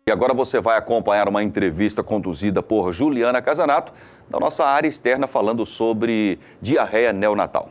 E agora você vai acompanhar uma entrevista conduzida por Juliana Casanato, da nossa área externa, falando sobre diarreia neonatal.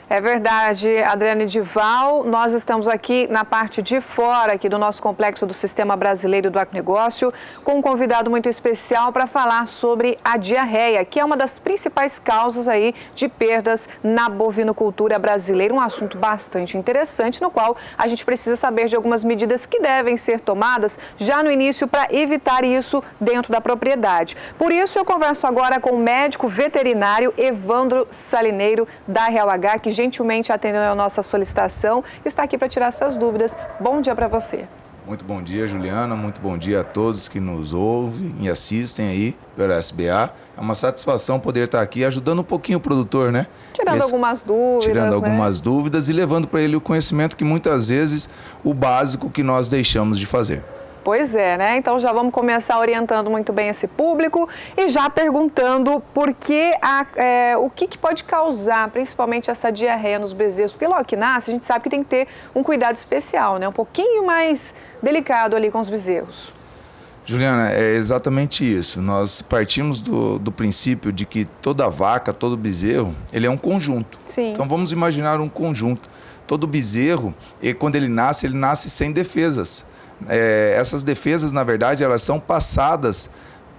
É verdade, Adriane Dival, nós estamos aqui na parte de fora aqui do nosso complexo do Sistema Brasileiro do Agronegócio com um convidado muito especial para falar sobre a diarreia, que é uma das principais causas aí de perdas na bovinocultura brasileira, um assunto bastante interessante no qual a gente precisa saber de algumas medidas que devem ser tomadas já no início para evitar isso dentro da propriedade. Por isso eu converso agora com o médico veterinário Evandro Salineiro da Real H, que gentilmente atendeu a nossa solicitação e está aqui para tirar essas dúvidas. Bom dia para você. Muito bom dia, Juliana. Muito bom dia a todos que nos ouvem e assistem aí pela SBA. É uma satisfação poder estar aqui ajudando um pouquinho o produtor, né? Tirando algumas dúvidas. Tirando algumas dúvidas e levando para ele o conhecimento que muitas vezes o básico que nós deixamos de fazer. Pois é, né? Então já vamos começar orientando muito bem esse público e já perguntando o que pode causar, principalmente essa diarreia nos bezerros. Porque logo que nasce, a gente sabe que tem que ter um cuidado especial, né? Um pouquinho mais delicado ali com os bezerros. Juliana, é exatamente isso. Nós partimos do princípio de que toda vaca, todo bezerro, ele é um conjunto. Sim. Então vamos imaginar um conjunto. Todo bezerro, quando ele nasce sem defesas. Essas defesas, na verdade, elas são passadas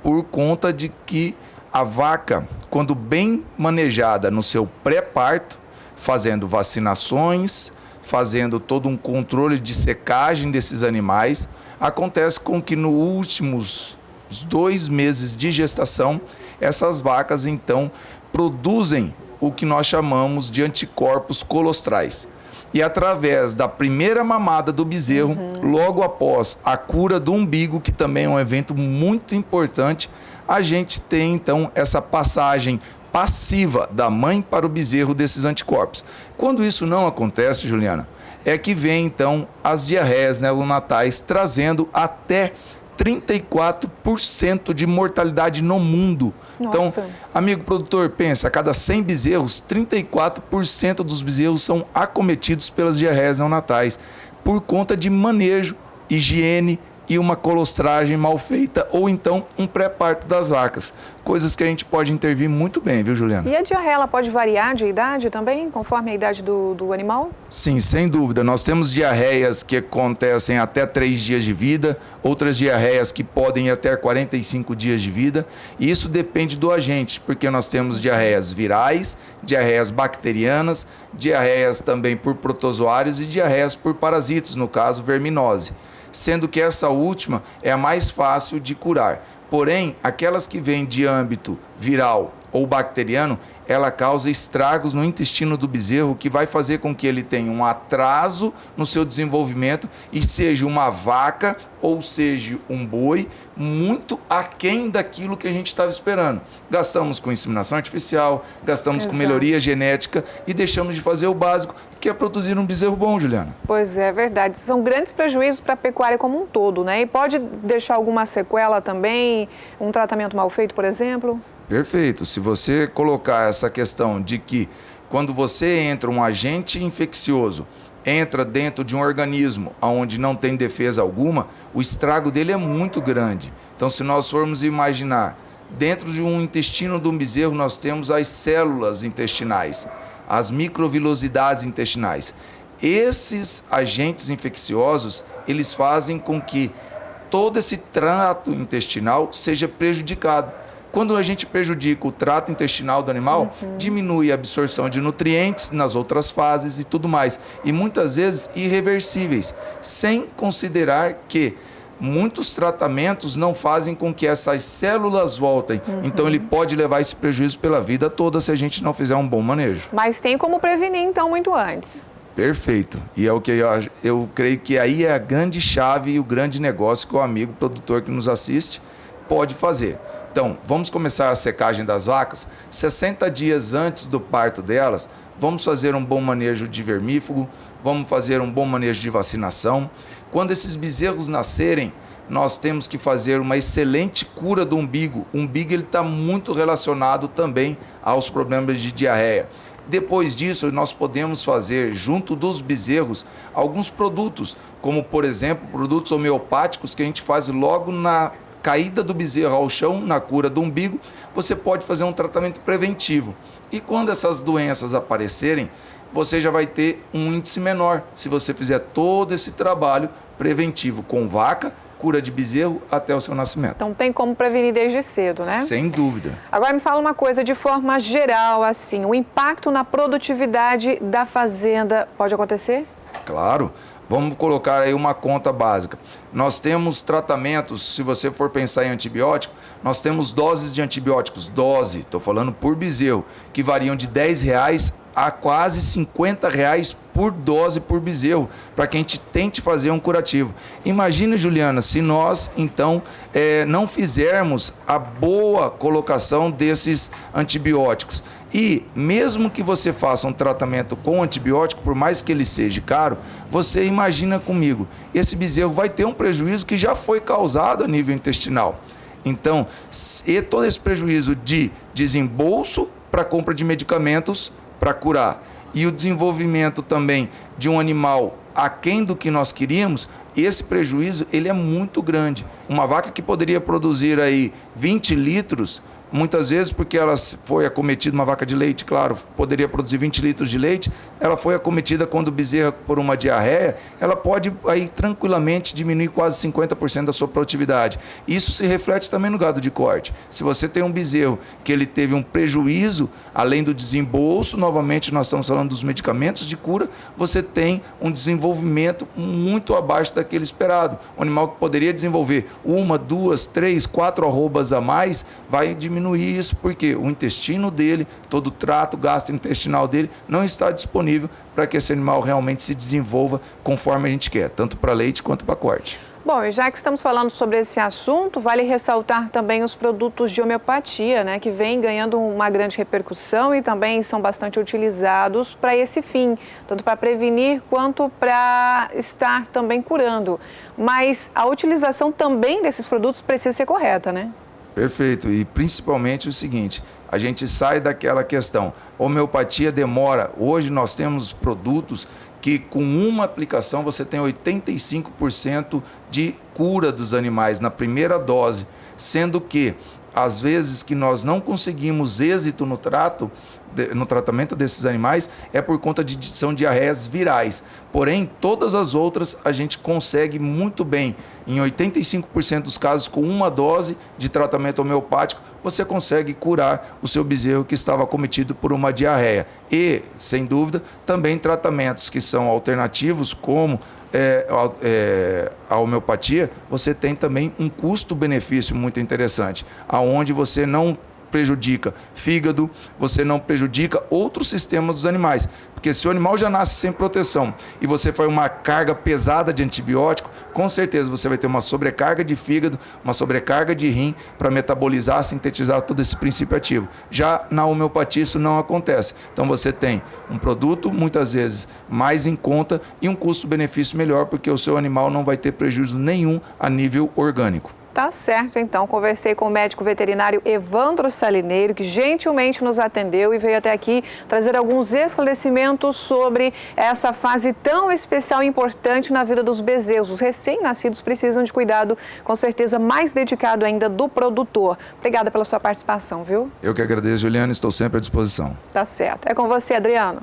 por conta de que a vaca, quando bem manejada no seu pré-parto, fazendo vacinações, fazendo todo um controle de secagem desses animais, acontece com que nos últimos 2 meses de gestação, essas vacas, então, produzem o que nós chamamos de anticorpos colostrais. E através da primeira mamada do bezerro, logo após a cura do umbigo, que também é um evento muito importante, a gente tem então essa passagem passiva da mãe para o bezerro desses anticorpos. Quando isso não acontece, Juliana, é que vem então as diarreias neonatais trazendo até 34% de mortalidade no mundo. Nossa. Então, amigo produtor, pensa, a cada 100 bezerros, 34% dos bezerros são acometidos pelas diarreias neonatais por conta de manejo, higiene e uma colostragem mal feita ou então um pré-parto das vacas. Coisas que a gente pode intervir muito bem, viu, Juliana? E a diarreia ela pode variar de idade também, conforme a idade do animal? Sim, sem dúvida. Nós temos diarreias que acontecem até 3 dias de vida, outras diarreias que podem ir até 45 dias de vida, e isso depende do agente, porque nós temos diarreias virais, diarreias bacterianas, diarreias também por protozoários e diarreias por parasitas, no caso verminose. Sendo que essa última é a mais fácil de curar. Porém, aquelas que vêm de âmbito viral ou bacteriano, ela causa estragos no intestino do bezerro, que vai fazer com que ele tenha um atraso no seu desenvolvimento e seja uma vaca ou seja um boi muito aquém daquilo que a gente estava esperando. Gastamos com inseminação artificial, gastamos com melhoria genética e deixamos de fazer o básico, que é produzir um bezerro bom, Juliana. Pois é, verdade. São grandes prejuízos para a pecuária como um todo, né? E pode deixar alguma sequela também, um tratamento mal feito, por exemplo? Perfeito. Se você colocar essa questão de que quando você entra um agente infeccioso, entra dentro de um organismo onde não tem defesa alguma, o estrago dele é muito grande. Então, se nós formos imaginar, dentro de um intestino de um bezerro, nós temos as células intestinais, as microvilosidades intestinais. Esses agentes infecciosos, eles fazem com que todo esse trato intestinal seja prejudicado. Quando a gente prejudica o trato intestinal do animal, diminui a absorção de nutrientes nas outras fases e tudo mais. E muitas vezes irreversíveis, sem considerar que muitos tratamentos não fazem com que essas células voltem. Então ele pode levar esse prejuízo pela vida toda se a gente não fizer um bom manejo. Mas tem como prevenir então muito antes. Perfeito. E é o que eu creio que aí é a grande chave e o grande negócio que o amigo produtor que nos assiste pode fazer. Então, vamos começar a secagem das vacas 60 dias antes do parto delas. Vamos fazer um bom manejo de vermífugo, vamos fazer um bom manejo de vacinação. Quando esses bezerros nascerem, nós temos que fazer uma excelente cura do umbigo. O umbigo está muito relacionado também aos problemas de diarreia. Depois disso, nós podemos fazer, junto dos bezerros, alguns produtos, como, por exemplo, produtos homeopáticos que a gente faz logo na caída do bezerro ao chão, na cura do umbigo. Você pode fazer um tratamento preventivo. E quando essas doenças aparecerem, você já vai ter um índice menor, se você fizer todo esse trabalho preventivo com vaca, cura de bezerro até o seu nascimento. Então tem como prevenir desde cedo, né? Sem dúvida. Agora me fala uma coisa, de forma geral, assim, o impacto na produtividade da fazenda pode acontecer? Claro. Vamos colocar aí uma conta básica. Nós temos tratamentos, se você for pensar em antibiótico, nós temos doses de antibióticos, estou falando por bezerro, que variam de R$10 a quase R$50 por dose por bezerro, para que a gente tente fazer um curativo. Imagina, Juliana, se nós, então, não fizermos a boa colocação desses antibióticos. E mesmo que você faça um tratamento com antibiótico, por mais que ele seja caro, você imagina comigo, esse bezerro vai ter um prejuízo que já foi causado a nível intestinal. Então, todo esse prejuízo de desembolso para compra de medicamentos para curar e o desenvolvimento também de um animal aquém do que nós queríamos, esse prejuízo ele é muito grande. Uma vaca que poderia produzir aí 20 litros, muitas vezes porque ela foi acometida, uma vaca de leite, claro, poderia produzir 20 litros de leite, ela foi acometida quando o bezerro por uma diarreia, ela pode aí tranquilamente diminuir quase 50% da sua produtividade. Isso se reflete também no gado de corte. Se você tem um bezerro que ele teve um prejuízo, além do desembolso, novamente nós estamos falando dos medicamentos de cura, você tem um desenvolvimento muito abaixo daquele esperado. Um animal que poderia desenvolver 1, 2, 3, 4 arrobas a mais, vai diminuir isso, porque o intestino dele, todo o trato gastrointestinal dele não está disponível para que esse animal realmente se desenvolva conforme a gente quer, tanto para leite quanto para corte. Bom, e já que estamos falando sobre esse assunto, vale ressaltar também os produtos de homeopatia, né, que vêm ganhando uma grande repercussão e também são bastante utilizados para esse fim, tanto para prevenir quanto para estar também curando. Mas a utilização também desses produtos precisa ser correta, né? Perfeito, e principalmente o seguinte, a gente sai daquela questão, homeopatia demora, hoje nós temos produtos que com uma aplicação você tem 85% de cura dos animais na primeira dose, sendo que às vezes que nós não conseguimos êxito no tratamento desses animais é por conta são diarreias virais. Porém, todas as outras a gente consegue muito bem. Em 85% dos casos, com uma dose de tratamento homeopático, você consegue curar o seu bezerro que estava acometido por uma diarreia. E, sem dúvida, também tratamentos que são alternativos, como a homeopatia, você tem também um custo-benefício muito interessante, aonde você não prejudica fígado, você não prejudica outros sistemas dos animais, porque se o animal já nasce sem proteção e você faz uma carga pesada de antibiótico, com certeza você vai ter uma sobrecarga de fígado, uma sobrecarga de rim para metabolizar, sintetizar todo esse princípio ativo. Já na homeopatia isso não acontece. Então você tem um produto muitas vezes mais em conta e um custo-benefício melhor, porque o seu animal não vai ter prejuízo nenhum a nível orgânico. Tá certo, então. Conversei com o médico veterinário Evandro Salineiro, que gentilmente nos atendeu e veio até aqui trazer alguns esclarecimentos sobre essa fase tão especial e importante na vida dos bezerros. Os recém-nascidos precisam de cuidado, com certeza, mais dedicado ainda do produtor. Obrigada pela sua participação, viu? Eu que agradeço, Juliana, estou sempre à disposição. Tá certo. É com você, Adriano.